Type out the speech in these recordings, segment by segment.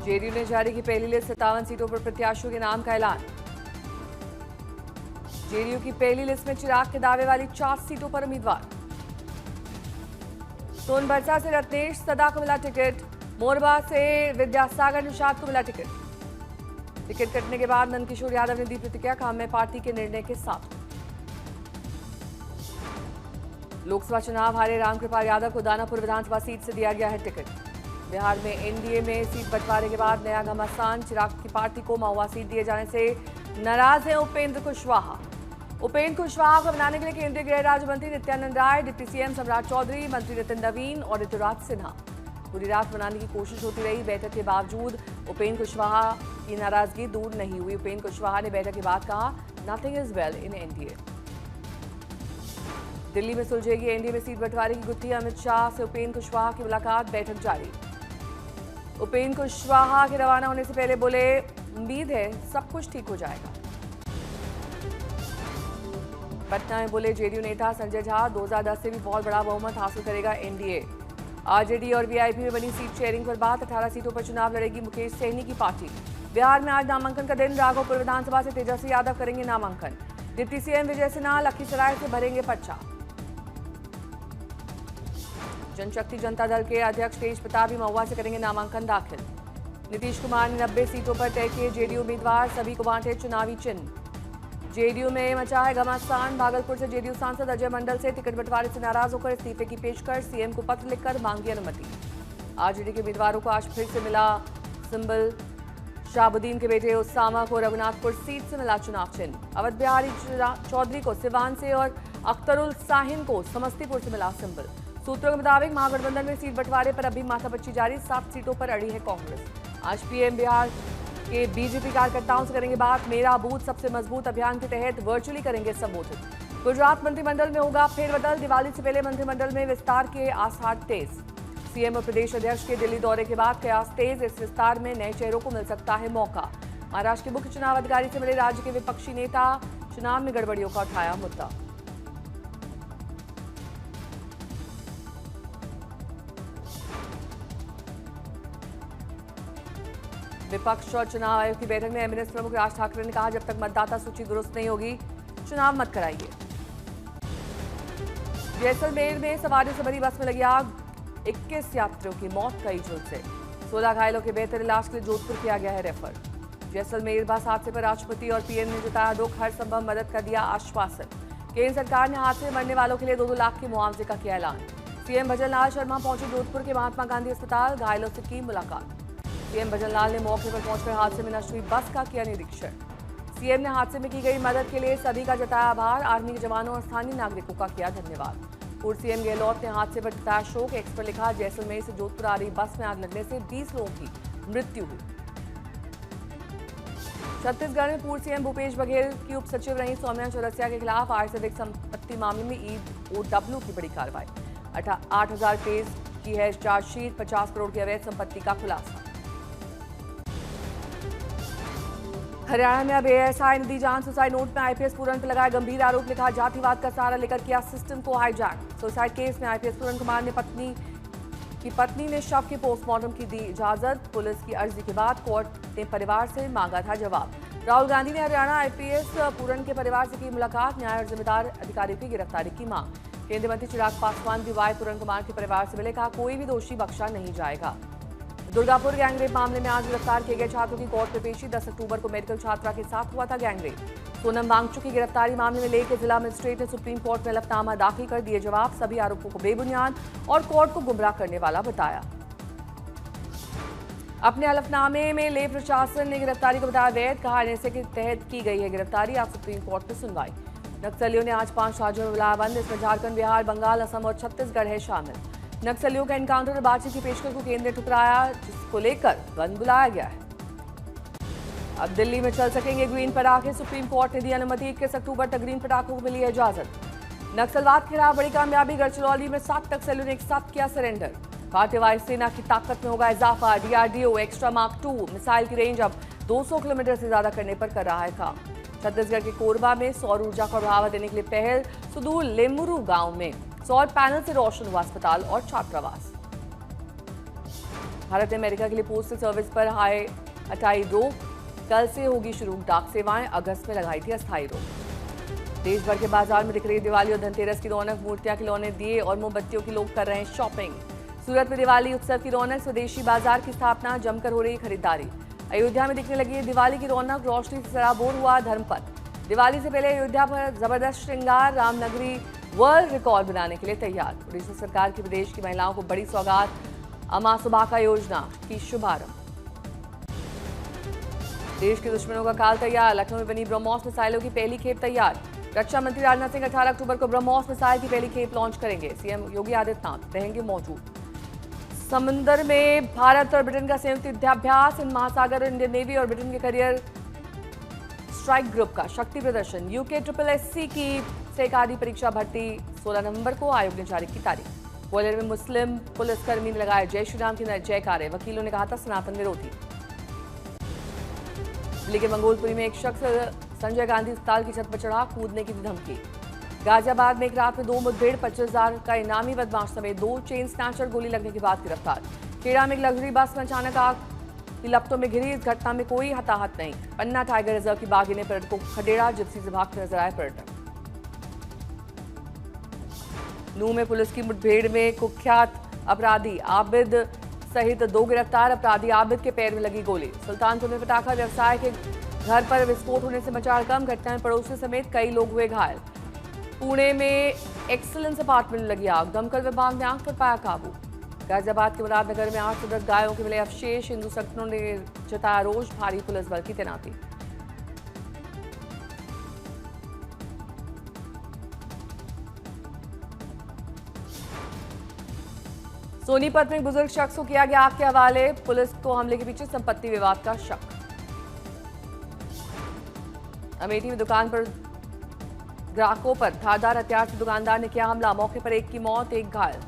JDU ने जारी की पहली लिस्ट, 57 सीटों पर प्रत्याशियों के नाम का ऐलान। जेडीयू की पहली लिस्ट में चिराग के दावे वाली 4 सीटों पर उम्मीदवार। सोनबरसा से रत्नेश सदा को मिला टिकट, मोरबा से विद्यासागर निषाद को मिला टिकट। टिकट कटने के बाद नंदकिशोर यादव ने दी प्रतिक्रिया, कहा मैं पार्टी के निर्णय के साथ। लोकसभा चुनाव हारे रामकृपाल यादव को दानापुर विधानसभा सीट से दिया गया है टिकट। बिहार में एनडीए में सीट बंटवारे के बाद नया घमासान, चिराग की पार्टी को महुआ सीट दिए जाने से नाराज हैं उपेंद्र कुशवाहा। उपेंद्र कुशवाहा को बनाने के लिए केंद्रीय गृह राज्य मंत्री नित्यानंद राय, डिप्टी सीएम सम्राट चौधरी, मंत्री नितिन नवीन और ऋतुराज सिन्हा पूरी रात बनाने की कोशिश होती रही। बैठक के बावजूद उपेंद्र कुशवाहा की नाराजगी दूर नहीं हुई। उपेंद्र कुशवाहा ने बैठक के बाद कहा, nothing is well in NDA. Delhi में सुलझेगी एनडीए में सीट बंटवारे की गुत्थी, अमित शाह से उपेंद्र कुशवाहा की मुलाकात, बैठक जारी। उपेंद्र कुशवाहा के रवाना होने से पहले बोले, उम्मीद है सब कुछ ठीक हो जाएगा। पटना में बोले जेडीयू नेता संजय झा, 2010 से भी बहुत बड़ा बहुमत हासिल करेगा एनडीए। आरजेडी और वीआईपी में बनी सीट शेयरिंग पर बात, 18 सीटों पर चुनाव लड़ेगी मुकेश सहनी की पार्टी। बिहार में आज नामांकन का दिन, राघोपुर विधानसभा से तेजस्वी यादव करेंगे नामांकन। डिप्टी सीएम विजय सिन्हा लखीसराय से भरेंगे पर्चा। जनशक्ति जनता दल के अध्यक्ष तेज प्रताप भी महुआ से करेंगे नामांकन दाखिल। नीतीश कुमार ने 90 सीटों पर तय किए जेडीयू उम्मीदवार, सभी को बांटे चुनावी चिन्ह। जेडीयू में मचा है घमासान, भागलपुर से जेडीयू सांसद अजय मंडल से टिकट बंटवारे से नाराज होकर इस्तीफे की पेशकश, सीएम को पत्र लिखकर मांगी अनुमति। आरजेडी के उम्मीदवारों को आज फिर से मिला सिंबल, शाहबुद्दीन के बेटे उसामा को रघुनाथपुर सीट से मिला चुनाव चिन्ह। अवध बिहारी चौधरी को सिवान से और अख्तरुल साहिन को समस्तीपुर से मिला सिंबल। सूत्रों के मुताबिक महागठबंधन में सीट बंटवारे पर अभी माथापच्ची जारी, 7 सीटों पर अड़ी है कांग्रेस। आज पीएम बिहार के बीजेपी कार्यकर्ताओं से करेंगे बात, मेरा बूथ सबसे मजबूत अभियान के तहत वर्चुअली करेंगे संबोधित। गुजरात मंत्रिमंडल में होगा फेरबदल, दिवाली से पहले मंत्रिमंडल में विस्तार के आसार तेज। सीएम और प्रदेश अध्यक्ष के दिल्ली दौरे के बाद कयास तेज, इस विस्तार में नए चेहरों को मिल सकता है मौका। महाराष्ट्र के मुख्य चुनाव अधिकारी से मिले राज्य के विपक्षी नेता, चुनाव में गड़बड़ियों का उठाया मुद्दा। विपक्ष और चुनाव आयोग की बैठक में एमएनएस प्रमुख राज ठाकरे ने कहा, जब तक मतदाता सूची दुरुस्त नहीं होगी चुनाव मत कराइए। जैसलमेर में सवारियों से भरी बस में लगी आग, 21 यात्रियों की मौत कई झुलसे। 16 घायलों के बेहतर इलाज के लिए जोधपुर किया गया है रेफर। जैसलमेर बस हादसे पर राष्ट्रपति और पीएम ने जताया दुख, हर संभव मदद का दिया आश्वासन। केंद्र सरकार ने हादसे में मरने वालों के लिए 2-2 लाख के मुआवजे का किया ऐलान। सीएम भजनलाल शर्मा पहुंचे जोधपुर के महात्मा गांधी अस्पताल, घायलों से की मुलाकात। सीएम भजनलाल ने मौके पर पहुंचकर हादसे में नष्ट हुई बस का किया निरीक्षण। सीएम ने हादसे में की गई मदद के लिए सभी का जताया आभार, आर्मी के जवानों और स्थानीय नागरिकों का किया धन्यवाद। पूर्व सीएम गहलोत ने हादसे पर जताया शोक, एक्स पर लिखा, जैसलमेर से जोधपुर आ रही बस में आग लगने से 20 लोगों की मृत्यु हुई। छत्तीसगढ़ में पूर्व सीएम भूपेश बघेल की उप सचिव रही सौम्या चौरसिया के खिलाफ आय से अधिक संपत्ति मामले में ईओडब्ल्यू की बड़ी कार्रवाई। 8,000 पेज की है चार्जशीट, 50 करोड़ की अवैध संपत्ति का खुलासा। हरियाणा में अब एएसआई ने दी जान, सुसाइड नोट में आईपीएस पूरन पर लगाया गंभीर आरोप, लिखा जातिवाद का सहारा लेकर किया सिस्टम को हाईजैक। सुसाइड केस में आईपीएस पूरन कुमार ने पत्नी ने शव के पोस्टमार्टम की दी इजाजत। पुलिस की अर्जी के बाद कोर्ट ने परिवार से मांगा था जवाब। राहुल गांधी ने हरियाणा आईपीएस पूरन के परिवार से की मुलाकात, न्याय और जिम्मेदार अधिकारियों की गिरफ्तारी की मांग। केंद्रीय मंत्री चिराग पासवान भी वाई पूरन कुमार के परिवार से मिले, कहा कोई भी दोषी बख्शा नहीं जाएगा। दुर्गापुर गैंगरेप मामले में आज गिरफ्तार किए गए छात्रों की कोर्ट में पेशी, 10 अक्टूबर को मेडिकल छात्रा के साथ हुआ था गैंगरेप। सोनम वांगचुक की गिरफ्तारी मामले में लेकर जिला मजिस्ट्रेट ने सुप्रीम कोर्ट में हलफनामा दाखिल कर दिए जवाब, सभी आरोपों को बेबुनियाद और कोर्ट को गुमराह करने वाला बताया। अपने हलफनामे में ले प्रशासन ने गिरफ्तारी को बताया वैध, कहा एनएसए के तहत की गई है गिरफ्तारी, आज सुप्रीम कोर्ट में सुनवाई। नक्सलियों ने आज 5 राज्यों में बुलाया बंद, इसमें झारखंड, बिहार, बंगाल, असम और छत्तीसगढ़ है शामिल। नक्सलियों का एनकाउंटर और बातचीत की पेशकश को केंद्र ने ठुकराया, जिसको लेकर बंद बुलाया गया है। अब दिल्ली में चल सकेंगे ग्रीन पटाखे, सुप्रीम कोर्ट ने दी अनुमति, 21 अक्टूबर तक ग्रीन पटाखों को मिली है इजाजत। नक्सलवाद के खिलाफ बड़ी कामयाबी, गढ़चिरौली में 7 नक्सलियों ने एक साथ किया सरेंडर। भारतीय वायुसेना की ताकत में होगा इजाफा, डीआरडीओ एक्स्ट्रा मार्क 2 मिसाइल की रेंज अब 200 किलोमीटर से ज्यादा करने पर कर रहा है काम। छत्तीसगढ़ के कोरबा में सौर ऊर्जा को बढ़ावा देने के लिए पहल, सुदूर लेमुरु गांव में सौर पैनल से रोशन हुआ अस्पताल और छात्रावास। भारत ने अमेरिका के लिए पोस्टल सर्विस पर हटाई रोक। कल से होगी शुरू डाक सेवाएं, अगस्त में लगाई थी अस्थायी रोक। देश भर के बाजार में दिख रही दिवाली और धनतेरस की रौनक। मूर्तियां, खिलौने, दिए और मोमबत्तियों की लोग कर रहे हैं शॉपिंग। सूरत में दिवाली उत्सव की रौनक, स्वदेशी बाजार की स्थापना, जमकर हो रही खरीदारी। अयोध्या में दिखने लगी दिवाली की रौनक, रोशनी से सराबोर हुआ धर्मपथ। दिवाली से पहले अयोध्या पर जबरदस्त श्रृंगार, रामनगरी वर्ल्ड रिकॉर्ड बनाने के लिए तैयार। उड़ीसा सरकार की प्रदेश की महिलाओं को बड़ी सौगात, अमा सुबाका योजना की शुभारंभ। देश के दुश्मनों का काल तैयार, लखनऊ में बनी ब्रह्मोस मिसाइलों की पहली खेप तैयार। रक्षा मंत्री राजनाथ सिंह 18 अक्टूबर को ब्रह्मोस मिसाइल की पहली खेप लॉन्च करेंगे। सीएम योगी आदित्यनाथ रहेंगे मौजूद। समुद्र में भारत और ब्रिटेन का संयुक्त युद्धाभ्यास, हिंद महासागर और इंडियन नेवी और ब्रिटेन के करियर स्ट्राइक ग्रुप का शक्ति प्रदर्शन। यूके SSSC की सहकारी परीक्षा भर्ती 16 नवंबर को, आयोग ने जारी की तारीख। ग्वालियर में मुस्लिम पुलिसकर्मी ने लगाए जय श्री राम की जयकारे, वकीलों ने कहा था सनातन विरोधी। दिल्ली के मंगोलपुरी में एक शख्स संजय गांधी अस्पताल की छत पर चढ़ा, कूदने की धमकी। गाजियाबाद में एक रात में 2 मुठभेड़, 25,000 का इनामी बदमाश समेत 2 चेन स्नैचर गोली लगने के बाद गिरफ्तार। खेड़ा में एक लग्जरी बस में अचानक आग की लपटों में घिरी, इस घटना में कोई हताहत नहीं। पन्ना टाइगर रिजर्व की बागी ने पर्यटकों को खदेड़ा, जिप्सी से भागते नजर आए पर्यटक। नूह में पुलिस की मुठभेड़ में कुख्यात अपराधी आबिद सहित 2 गिरफ्तार। अपराधी आबिद के पैर में लगी गोली। सुल्तानपुर में पटाखा व्यवसाय के घर पर विस्फोट होने से मचा हड़कंप, घटना में पड़ोसी समेत कई लोग हुए घायल। पुणे में एक्सीलेंस अपार्टमेंट में लगी आग, दमकल विभाग ने आग पर पाया काबू। गाजियाबाद के मुरादनगर में 8 से 10 गायों के मिले अवशेष, हिंदू संगठनों ने जताया रोष, भारी पुलिस बल की तैनाती। सोनीपत में बुजुर्ग शख्स को किया गया आग के हवाले, पुलिस को हमले के पीछे संपत्ति विवाद का शक। अमेठी में दुकान पर ग्राहकों पर धारदार हथियार से दुकानदार ने किया हमला, मौके पर एक की मौत, एक घायल।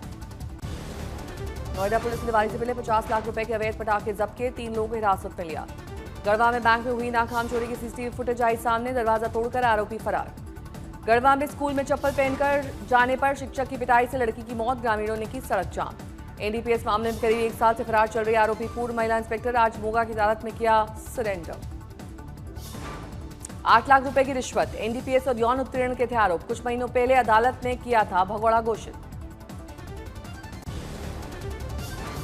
नोएडा पुलिस ने दिवाली से पहले 50 लाख रुपए के अवैध पटाखे जब्त किए, 3 लोगों को हिरासत में लिया। गढ़वा में बैंक में हुई नाकाम चोरी की सीसीटीवी फुटेज आई सामने, दरवाजा तोड़कर आरोपी फरार। गढ़वा में स्कूल में चप्पल पहनकर जाने पर शिक्षक की पिटाई से लड़की की मौत, ग्रामीणों ने की सड़क जाम। एनडीपीएस मामले में करीब 1 साल से फरार चल रही आरोपी पूर्व महिला इंस्पेक्टर आज मोगा की अदालत में किया सरेंडर। 8 लाख रुपए की रिश्वत, एनडीपीएस और यौन उत्पीड़न के थे आरोप। कुछ महीनों पहले अदालत ने किया था भगोड़ा घोषित।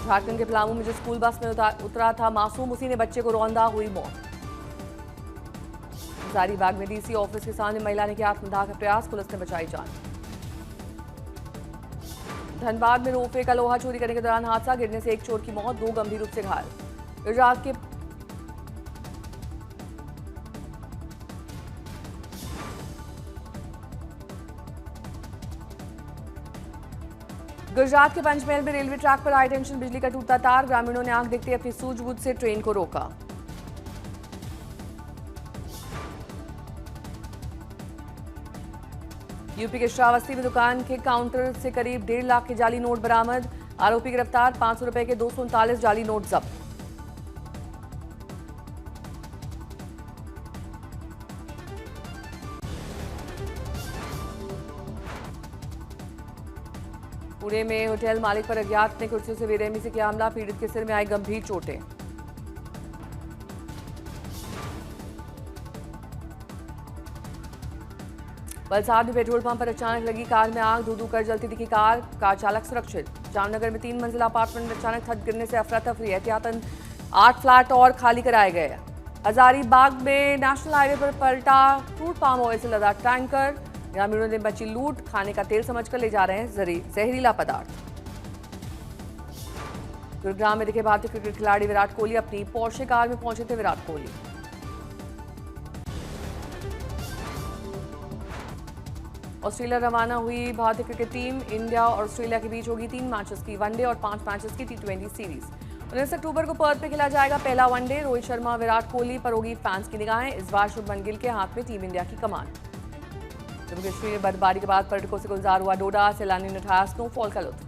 झारखंड के पलामू में जो स्कूल बस में उतरा था मासूम, उसी ने बच्चे को रौंदा, हुई मौत। हजारीबाग में डीसी ऑफिस के सामने महिला ने किया आत्मदाह का प्रयास, पुलिस ने बचाई जान। धनबाद में रोपवे का लोहा चोरी करने के दौरान हादसा, गिरने से एक चोर की मौत, 2 गंभीर रूप से घायल। गुजरात के पंचमहल में रेलवे ट्रैक पर हाई टेंशन बिजली का टूटा तार, ग्रामीणों ने आंख देखते अपनी सूझबूझ से ट्रेन को रोका। यूपी के श्रावस्ती में दुकान के काउंटर से करीब 1.5 लाख के जाली नोट बरामद, आरोपी गिरफ्तार, 500 रुपए के 239 जाली नोट जब्त। पुणे में होटल मालिक पर अज्ञात ने कुर्सियों से बेरहमी से किया हमला, पीड़ित के सिर में आई गंभीर चोटें। वलसाड में पेट्रोल पंप पर अचानक लगी कार में आग, धू-धू कर जलती दिखी कार चालक सुरक्षित। जामनगर में 3 मंजिला अपार्टमेंट में अचानक छत गिरने से अफरा तफरी, एहतियातन 8 फ्लैट और खाली कराए गए। हजारीबाग में नेशनल हाईवे पर पलटा क्रूड पाम ऑयल से लदा टैंकर, ग्रामीणों ने बची लूट, खाने का तेल समझकर ले जा रहे हैं जहरीला पदार्थ। गुरुग्राम में दिखे भारतीय क्रिकेट खिलाड़ी विराट कोहली, अपनी पोर्शे कार में पहुंचे थे विराट कोहली। ऑस्ट्रेलिया रवाना हुई भारतीय क्रिकेट टीम, इंडिया और ऑस्ट्रेलिया के बीच होगी 3 मैचेस की वनडे और 5 मैचेस की T20 सीरीज। 19 अक्टूबर को पर्थ में खेला जाएगा पहला वनडे, रोहित शर्मा विराट कोहली पर होगी फैंस की निगाहें, इस बार शुभमन गिल के हाथ में टीम इंडिया की कमान। जम्मू कश्मीर में बर्फबारी के बाद पर्यटकों से गुलजार हुआ डोडा, सैलानी ने उठाया स्नोफॉल का लुत्फ।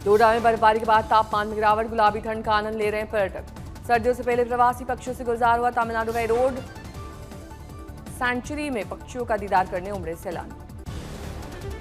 डोडा में बर्फबारी के बाद तापमान में गिरावट, गुलाबी ठंड का आनंद ले रहे हैं पर्यटक। सर्दियों से पहले प्रवासी पक्षियों से गुलजार हुआ तमिलनाडु का रोड, सेंचुरी में पक्षियों का दीदार करने उमड़े सैलानी।